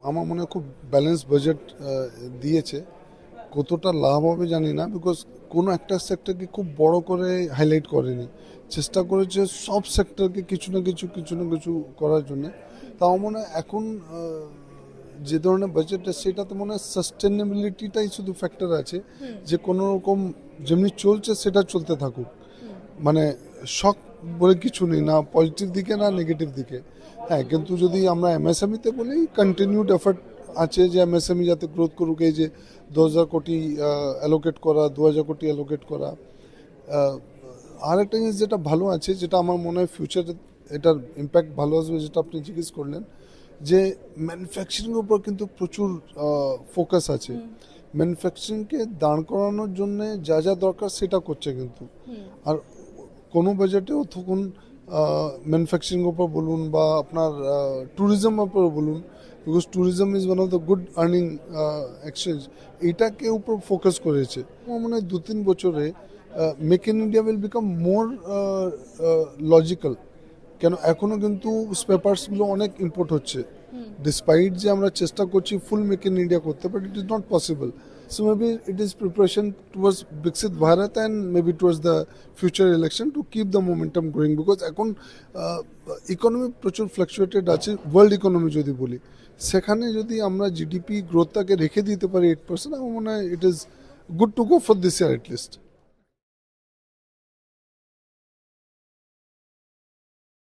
আমার মনে হয় খুব ব্যালেন্স বাজেট দিয়েছে। কতটা লাভ হবে জানি না, বিকজ কোনো একটা সেক্টরকে খুব বড় করে হাইলাইট করেনি, চেষ্টা করেছে সব সেক্টরকে কিছু না কিছু করার জন্য। তাও মনে হয় এখন যে ধরনের বাজেট সেটাতে মনে হয় সাস্টেনেবিলিটিটাই শুধু ফ্যাক্টর আছে, যে কোনো রকম যেমনি চলছে সেটা চলতে থাকুক। মানে শখ বলে কিছু নেই, না পজিটিভ দিকে না নেগেটিভ দিকে। হ্যাঁ, কিন্তু যদি আমরা এমএসএমইতে বলি কন্টিনিউড এফার্ট আছে যে এমএসএমই যাতে গ্রোথ করুক। এই যে 2000 কোটি অ্যালোকেট করা, 2000 কোটি অ্যালোকেট করা। আর একটা জিনিস যেটা ভালো আছে, যেটা আমার মনে হয় ফিউচারে এটার ইম্প্যাক্ট ভালো আসবে, যেটা আপনি জিজ্ঞেস করলেন, যে ম্যানুফ্যাকচারিংয়ের উপর কিন্তু প্রচুর ফোকাস আছে। ম্যানুফ্যাকচারিংকে দাঁড় করানোর জন্য যা যা দরকার সেটা করছে কিন্তু। আর কোনো বাজেটেও তখন ম্যানুফ্যাকচারিংয়ের উপর বলুন বা আপনার ট্যুরিজমের উপর বলুন, because tourism is one of the good earning exchange, এইটাকে উপর ফোকাস করেছে। আমার মনে হয় 2-3 বছরে make in India will become more logical. কেন এখনও কিন্তু স্পেয়ার পার্টসগুলো অনেক ইম্পোর্ট হচ্ছে, ডিসপাইট যে আমরা চেষ্টা করছি ফুল মেক ইন ইন্ডিয়া করতে, but it is not possible. So maybe it is preparation towards Viksit Bharat and maybe towards the future election to keep the momentum going, because এখন economy প্রচুর ফ্লাকচুয়েটেড আছে। World economy যদি বলি, সেখানে যদি আমরা GDP গ্রোথটাকে রেখে দিতে পারি 8%, আমার মনে হয় it is good to go for this year at least.